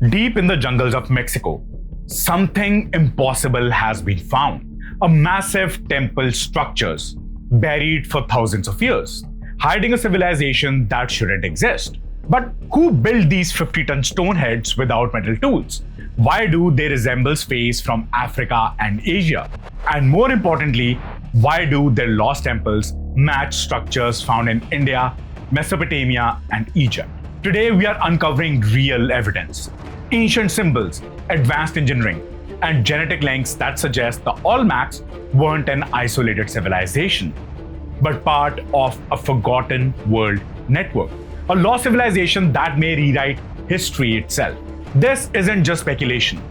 Deep in the jungles of Mexico, something impossible has been found. A massive temple structures buried for thousands of years, hiding a civilization that shouldn't exist. But who built these 50-ton stone heads without metal tools? Why do they resemble space from Africa and Asia? And more importantly, why do their lost temples match structures found in India, Mesopotamia, and Egypt? Today, we are uncovering real evidence, ancient symbols, advanced engineering, and genetic links that suggest the Olmecs weren't an isolated civilization, but part of a forgotten world network, a lost civilization that may rewrite history itself. This isn't just speculation.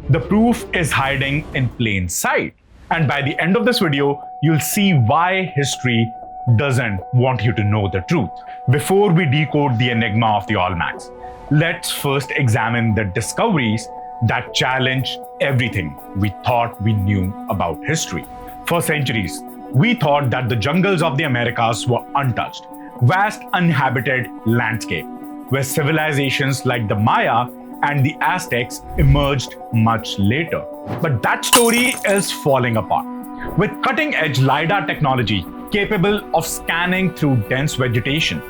The proof is hiding in plain sight. And by the end of this video, you'll see why history doesn't want you to know the truth. Before we decode the enigma of the Olmecs, let's first examine the discoveries that challenge everything we thought we knew about history. For centuries, we thought that the jungles of the Americas were untouched, vast uninhabited landscape, where civilizations like the Maya and the Aztecs emerged much later. But that story is falling apart. With cutting-edge LiDAR technology capable of scanning through dense vegetation,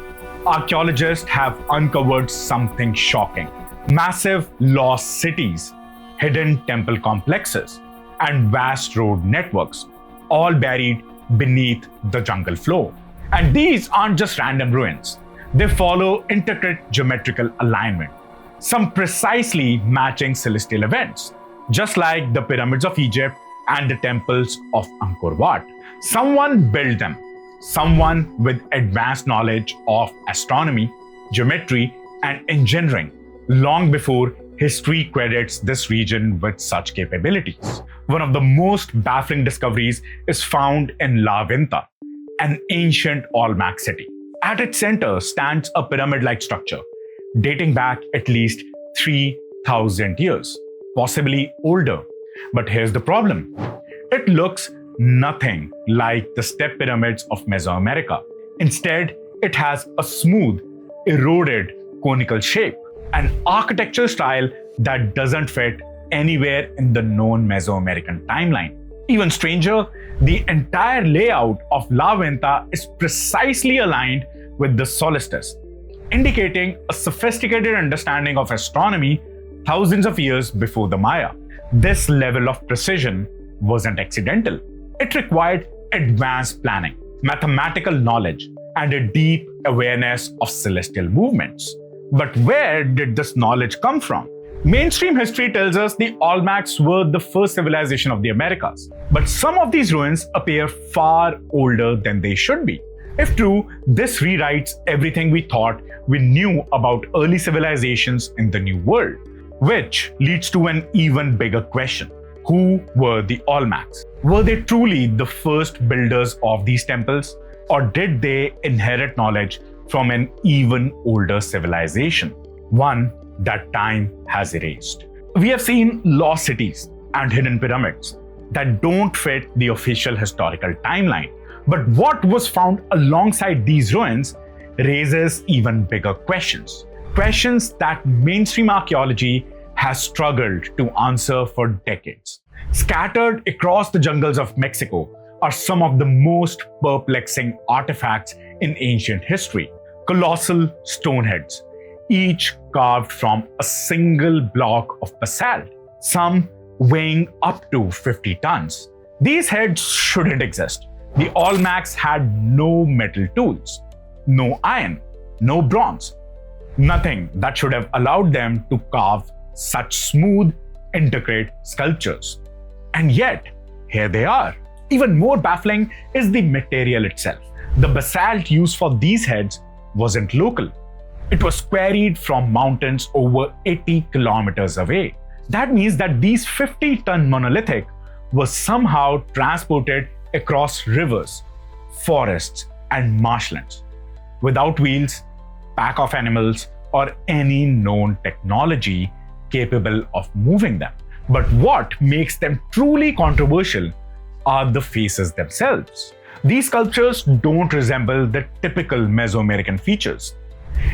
archaeologists have uncovered something shocking. Massive lost cities, hidden temple complexes, and vast road networks, all buried beneath the jungle floor. And these aren't just random ruins. They follow intricate geometrical alignment, some precisely matching celestial events, just like the pyramids of Egypt and the temples of Angkor Wat. Someone built them, someone with advanced knowledge of astronomy, geometry, and engineering, long before history credits this region with such capabilities. One of the most baffling discoveries is found in La Venta, an ancient Olmec city. At its center stands a pyramid-like structure, dating back at least 3,000 years, possibly older. But here's the problem. It looks nothing like the step pyramids of Mesoamerica. Instead, it has a smooth, eroded, conical shape, an architecture style that doesn't fit anywhere in the known Mesoamerican timeline. Even stranger, the entire layout of La Venta is precisely aligned with the solstice, indicating a sophisticated understanding of astronomy thousands of years before the Maya. This level of precision wasn't accidental. It required advanced planning, mathematical knowledge, and a deep awareness of celestial movements. But where did this knowledge come from? Mainstream history tells us the Olmecs were the first civilization of the Americas. But some of these ruins appear far older than they should be. If true, this rewrites everything we thought we knew about early civilizations in the New World. Which leads to an even bigger question. Who were the Olmecs? Were they truly the first builders of these temples? Or did they inherit knowledge from an even older civilization? One that time has erased. We have seen lost cities and hidden pyramids that don't fit the official historical timeline. But what was found alongside these ruins raises even bigger questions. Questions that mainstream archaeology has struggled to answer for decades. Scattered across the jungles of Mexico are some of the most perplexing artifacts in ancient history. Colossal stone heads, each carved from a single block of basalt, some weighing up to 50 tons. These heads shouldn't exist. The Olmecs had no metal tools, no iron, no bronze, nothing that should have allowed them to carve such smooth, intricate sculptures. And yet, here they are. Even more baffling is the material itself. The basalt used for these heads wasn't local. It was quarried from mountains over 80 kilometers away. That means that these 50-ton monolithic was somehow transported across rivers, forests, and marshlands, without wheels, pack of animals, or any known technology capable of moving them. But what makes them truly controversial are the faces themselves. These sculptures don't resemble the typical Mesoamerican features.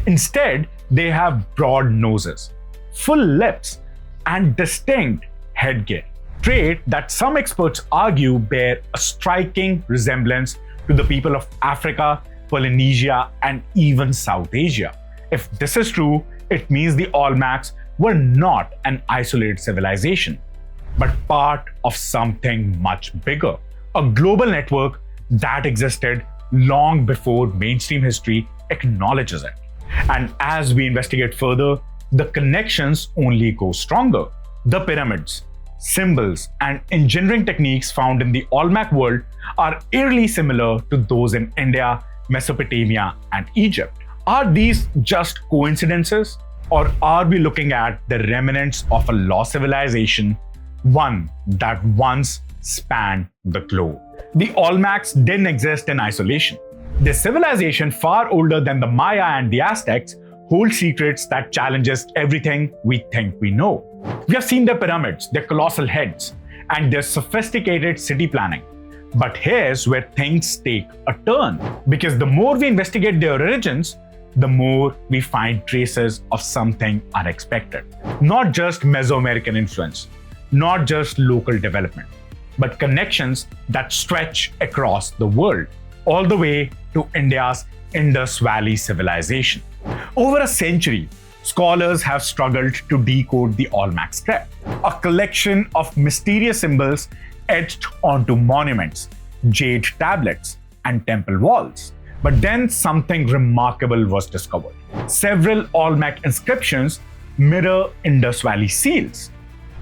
Instead, they have broad noses, full lips, and distinct headgear, trait that some experts argue bear a striking resemblance to the people of Africa, Polynesia, and even South Asia. If this is true, it means the Olmecs were not an isolated civilization, but part of something much bigger, a global network that existed long before mainstream history acknowledges it. And as we investigate further, the connections only go stronger. The pyramids, symbols, and engineering techniques found in the Olmec world are eerily similar to those in India, Mesopotamia, and Egypt. Are these just coincidences, or are we looking at the remnants of a lost civilization, one that once spanned the globe? The Olmecs didn't exist in isolation. Their civilization, far older than the Maya and the Aztecs, hold secrets that challenges everything we think we know. We have seen their pyramids, their colossal heads, and their sophisticated city planning. But here's where things take a turn, because the more we investigate their origins, the more we find traces of something unexpected. Not just Mesoamerican influence, not just local development, but connections that stretch across the world, all the way to India's Indus Valley civilization. Over a century, scholars have struggled to decode the Olmec script, a collection of mysterious symbols etched onto monuments, jade tablets, and temple walls. But then something remarkable was discovered. Several Olmec inscriptions mirror Indus Valley seals,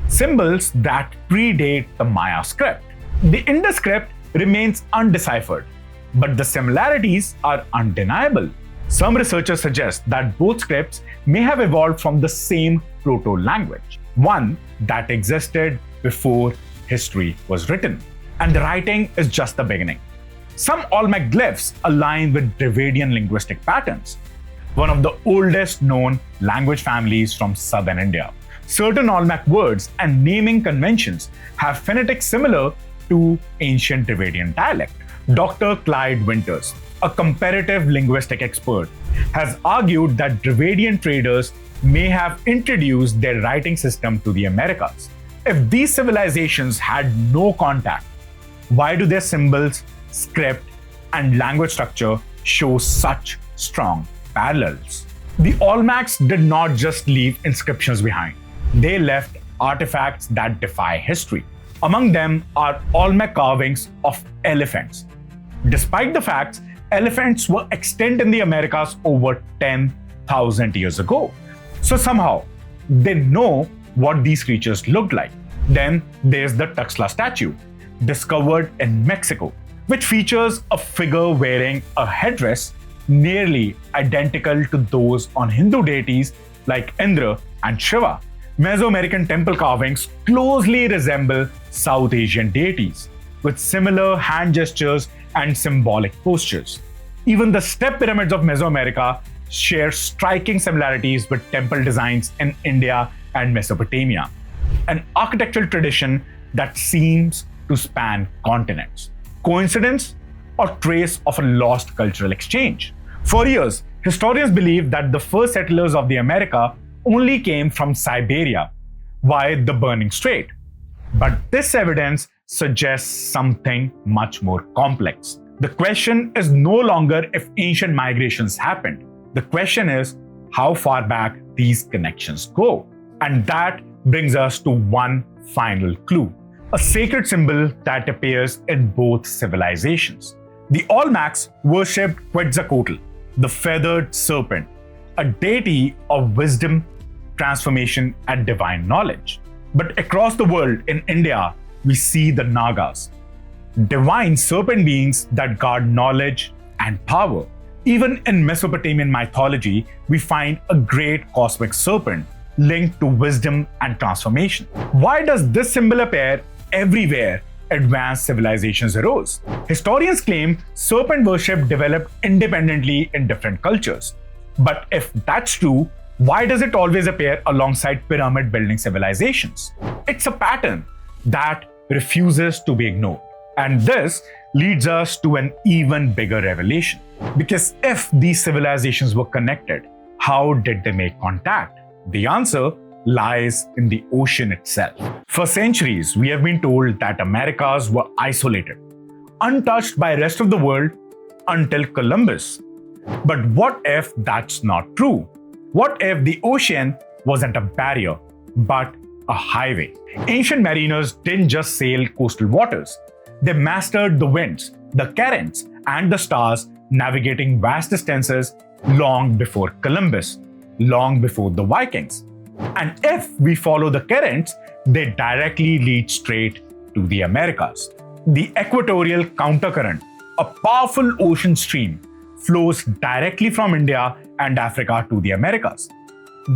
symbols that predate the Maya script. The Indus script remains undeciphered, but the similarities are undeniable. Some researchers suggest that both scripts may have evolved from the same proto-language, one that existed before history was written. And the writing is just the beginning. Some Olmec glyphs align with Dravidian linguistic patterns, one of the oldest known language families from southern India. Certain Olmec words and naming conventions have phonetics similar to ancient Dravidian dialect. Dr. Clyde Winters, a comparative linguistic expert, has argued that Dravidian traders may have introduced their writing system to the Americas. If these civilizations had no contact, why do their symbols, script, and language structure show such strong parallels? The Olmecs did not just leave inscriptions behind. They left artifacts that defy history. Among them are Olmec carvings of elephants. Despite the fact elephants were extinct in the Americas over 10,000 years ago. So somehow, they know what these creatures looked like. Then there's the Tuxtla statue, discovered in Mexico, which features a figure wearing a headdress nearly identical to those on Hindu deities like Indra and Shiva. Mesoamerican temple carvings closely resemble South Asian deities, with similar hand gestures and symbolic postures. Even the step pyramids of Mesoamerica share striking similarities with temple designs in India and Mesopotamia, an architectural tradition that seems to span continents. Coincidence or trace of a lost cultural exchange? For years, historians believed that the first settlers of the America only came from Siberia via the Burning Strait. But this evidence suggests something much more complex. The question is no longer if ancient migrations happened. The question is how far back these connections go. And that brings us to one final clue, a sacred symbol that appears in both civilizations. The Olmecs worshipped Quetzalcoatl, the feathered serpent, a deity of wisdom, transformation, and divine knowledge. But across the world, in India, we see the Nagas, divine serpent beings that guard knowledge and power. Even in Mesopotamian mythology, we find a great cosmic serpent linked to wisdom and transformation. Why does this symbol appear everywhere advanced civilizations arose? Historians claim serpent worship developed independently in different cultures. But if that's true, why does it always appear alongside pyramid building civilizations? It's a pattern that refuses to be ignored. And this leads us to an even bigger revelation. Because if these civilizations were connected, how did they make contact? The answer lies in the ocean itself. For centuries, we have been told that Americas were isolated, untouched by the rest of the world until Columbus. But what if that's not true? What if the ocean wasn't a barrier, but a highway? Ancient mariners didn't just sail coastal waters. They mastered the winds, the currents, and the stars, navigating vast distances long before Columbus, long before the Vikings. And if we follow the currents, they directly lead straight to the Americas. The equatorial countercurrent, a powerful ocean stream, flows directly from India and Africa to the Americas.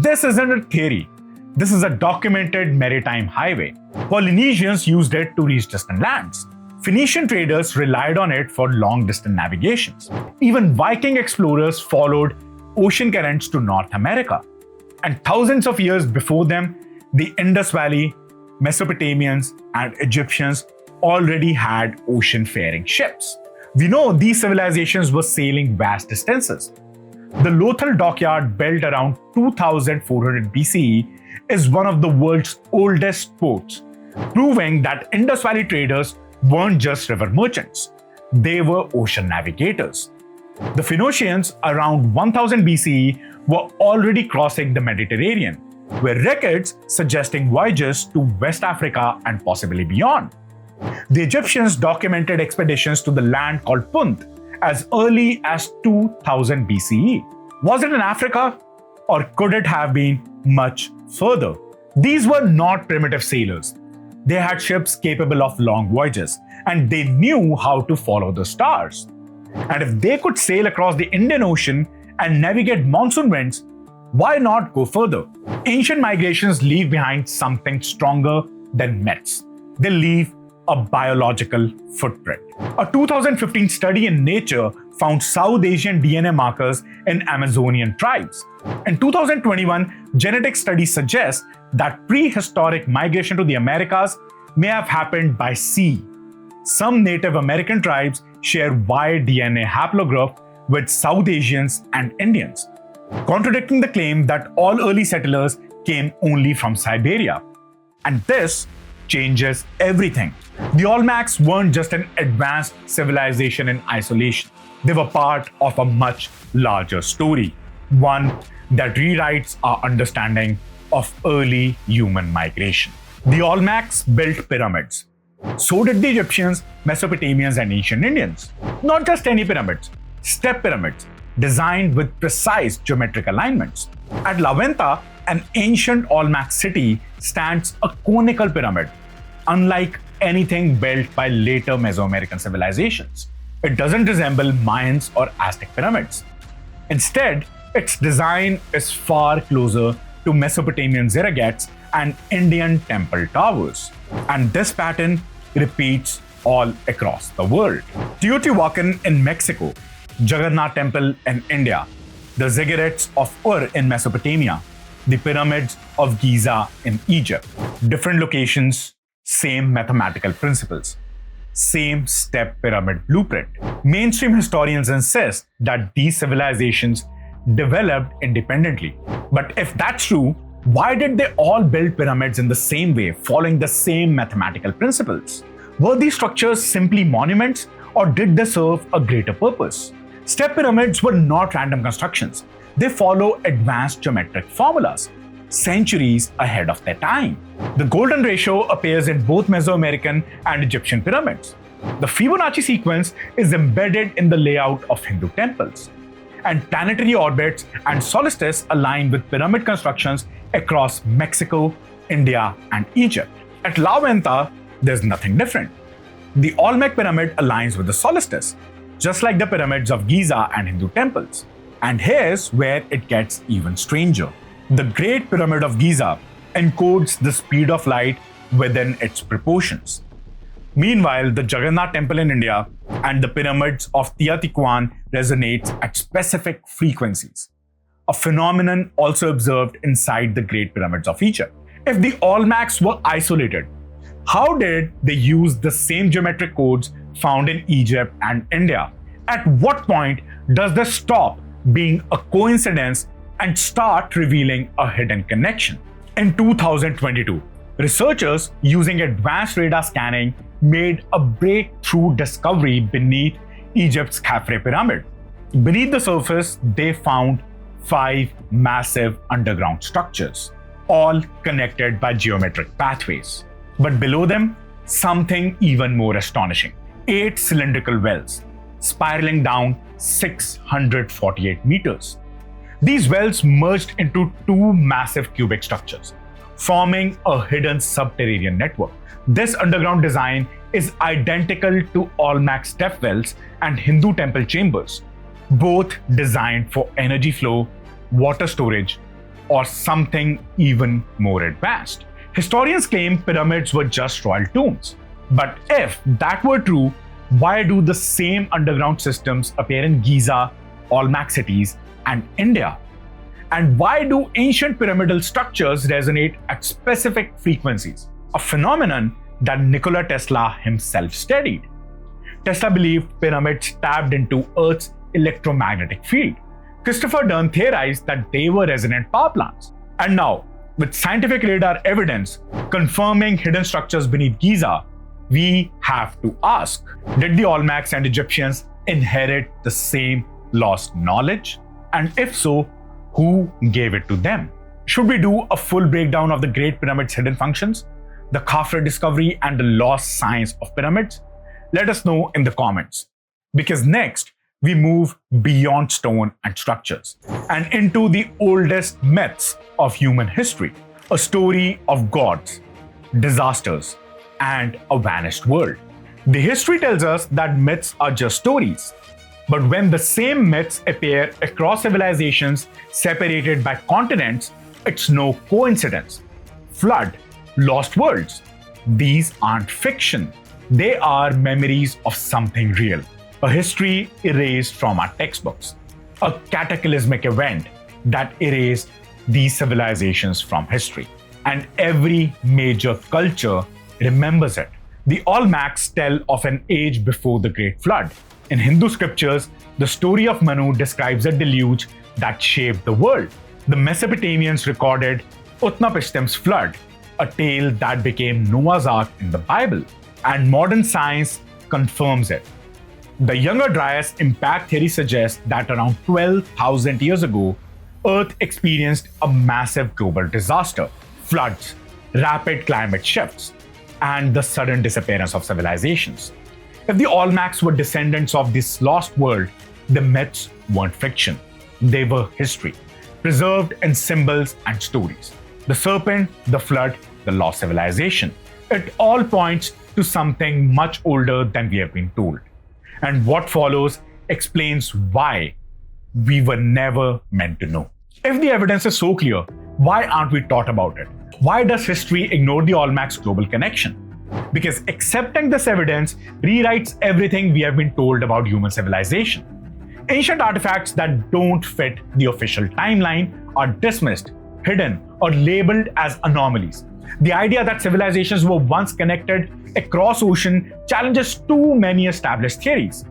This isn't a theory. This is a documented maritime highway. Polynesians used it to reach distant lands. Phoenician traders relied on it for long-distance navigations. Even Viking explorers followed ocean currents to North America. And thousands of years before them, the Indus Valley, Mesopotamians, and Egyptians already had ocean-faring ships. We know these civilizations were sailing vast distances. The Lothal dockyard, built around 2400 BCE, is one of the world's oldest ports, proving that Indus Valley traders weren't just river merchants, they were ocean navigators. The Phoenicians, around 1000 BCE, were already crossing the Mediterranean, with records suggesting voyages to West Africa and possibly beyond. The Egyptians documented expeditions to the land called Punt as early as 2000 BCE. Was it in Africa, or could it have been much further? These were not primitive sailors. They had ships capable of long voyages, and they knew how to follow the stars. And if they could sail across the Indian Ocean and navigate monsoon winds, why not go further? Ancient migrations leave behind something stronger than myths. They leave a biological footprint. A 2015 study in Nature found South Asian DNA markers in Amazonian tribes. In 2021, genetic studies suggest that prehistoric migration to the Americas may have happened by sea. Some Native American tribes share wide DNA haplogroup with South Asians and Indians, contradicting the claim that all early settlers came only from Siberia. And this changes everything. The Olmecs weren't just an advanced civilization in isolation. They were part of a much larger story, one that rewrites our understanding of early human migration. The Olmecs built pyramids. So did the Egyptians, Mesopotamians, and ancient Indians. Not just any pyramids, step pyramids designed with precise geometric alignments. At La Venta, an ancient Olmec city, stands a conical pyramid, unlike anything built by later Mesoamerican civilizations. It doesn't resemble Mayans or Aztec pyramids. Instead, its design is far closer to Mesopotamian ziggurats and Indian temple towers. And this pattern repeats all across the world. Teotihuacan in Mexico, Jagannath Temple in India, the ziggurats of Ur in Mesopotamia, the pyramids of Giza in Egypt. Different locations, same mathematical principles, same step pyramid blueprint. Mainstream historians insist that these civilizations developed independently. But if that's true, why did they all build pyramids in the same way, following the same mathematical principles? Were these structures simply monuments, or did they serve a greater purpose? Step pyramids were not random constructions. They follow advanced geometric formulas, centuries ahead of their time. The golden ratio appears in both Mesoamerican and Egyptian pyramids. The Fibonacci sequence is embedded in the layout of Hindu temples. And planetary orbits and solstices align with pyramid constructions across Mexico, India, and Egypt. At La Venta, there's nothing different. The Olmec pyramid aligns with the solstice, just like the pyramids of Giza and Hindu temples. And here's where it gets even stranger. The Great Pyramid of Giza encodes the speed of light within its proportions. Meanwhile, the Jagannath Temple in India and the pyramids of Teotihuacan resonate at specific frequencies, a phenomenon also observed inside the Great Pyramids of Egypt. If the Olmecs were isolated, how did they use the same geometric codes found in Egypt and India? At what point does this stop being a coincidence and start revealing a hidden connection? In 2022, researchers using advanced radar scanning made a breakthrough discovery beneath Egypt's Khafre pyramid. Beneath the surface, they found 5 massive underground structures, all connected by geometric pathways. But below them, something even more astonishing. 8 cylindrical wells, spiraling down 648 meters. These wells merged into 2 massive cubic structures, forming a hidden subterranean network. This underground design is identical to Olmec's step wells and Hindu temple chambers, both designed for energy flow, water storage, or something even more advanced. Historians claim pyramids were just royal tombs. But if that were true, why do the same underground systems appear in Giza, Olmec cities, and India? And why do ancient pyramidal structures resonate at specific frequencies? A phenomenon that Nikola Tesla himself studied. Tesla believed pyramids tapped into Earth's electromagnetic field. Christopher Dern theorized that they were resonant power plants. And now, with scientific radar evidence confirming hidden structures beneath Giza, we have to ask, did the Olmecs and Egyptians inherit the same lost knowledge? And if so, who gave it to them? Should we do a full breakdown of the Great Pyramid's hidden functions, the Khafre discovery, and the lost science of pyramids? Let us know in the comments. Because next, we move beyond stone and structures and into the oldest myths of human history, a story of gods, disasters, and a vanished world. The history tells us that myths are just stories. But when the same myths appear across civilizations separated by continents, it's no coincidence. Flood, lost worlds. These aren't fiction. They are memories of something real. A history erased from our textbooks. A cataclysmic event that erased these civilizations from history. And every major culture remembers it. The Olmecs tell of an age before the Great Flood. In Hindu scriptures, the story of Manu describes a deluge that shaped the world. The Mesopotamians recorded Utnapishtim's flood, a tale that became Noah's Ark in the Bible, and modern science confirms it. The Younger Dryas impact theory suggests that around 12,000 years ago, Earth experienced a massive global disaster, floods, rapid climate shifts, and the sudden disappearance of civilizations. If the Olmecs were descendants of this lost world, the myths weren't fiction. They were history, preserved in symbols and stories. The serpent, the flood, the lost civilization. It all points to something much older than we have been told. And what follows explains why we were never meant to know. If the evidence is so clear, why aren't we taught about it? Why does history ignore the Olmecs' global connection? Because accepting this evidence rewrites everything we have been told about human civilization. Ancient artifacts that don't fit the official timeline are dismissed, hidden, or labeled as anomalies. The idea that civilizations were once connected across ocean challenges too many established theories.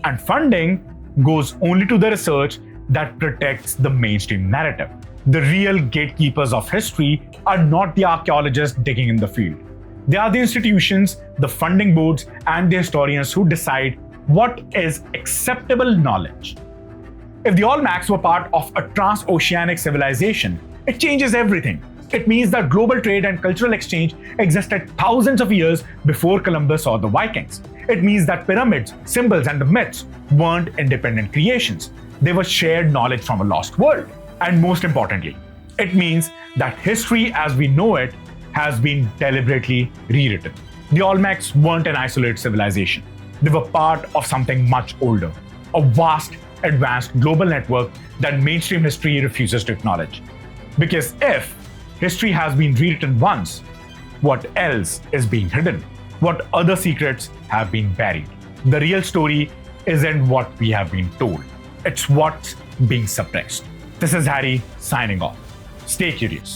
And funding goes only to the research that protects the mainstream narrative. The real gatekeepers of history are not the archaeologists digging in the field. They are the institutions, the funding boards, and the historians who decide what is acceptable knowledge. If the Olmecs were part of a transoceanic civilization, it changes everything. It means that global trade and cultural exchange existed thousands of years before Columbus or the Vikings. It means that pyramids, symbols, and the myths weren't independent creations. They were shared knowledge from a lost world. And most importantly, it means that history as we know it has been deliberately rewritten. The Olmecs weren't an isolated civilization. They were part of something much older, a vast, advanced global network that mainstream history refuses to acknowledge. Because if history has been rewritten once, what else is being hidden? What other secrets have been buried? The real story isn't what we have been told. It's what's being suppressed. This is Harry signing off. Stay curious.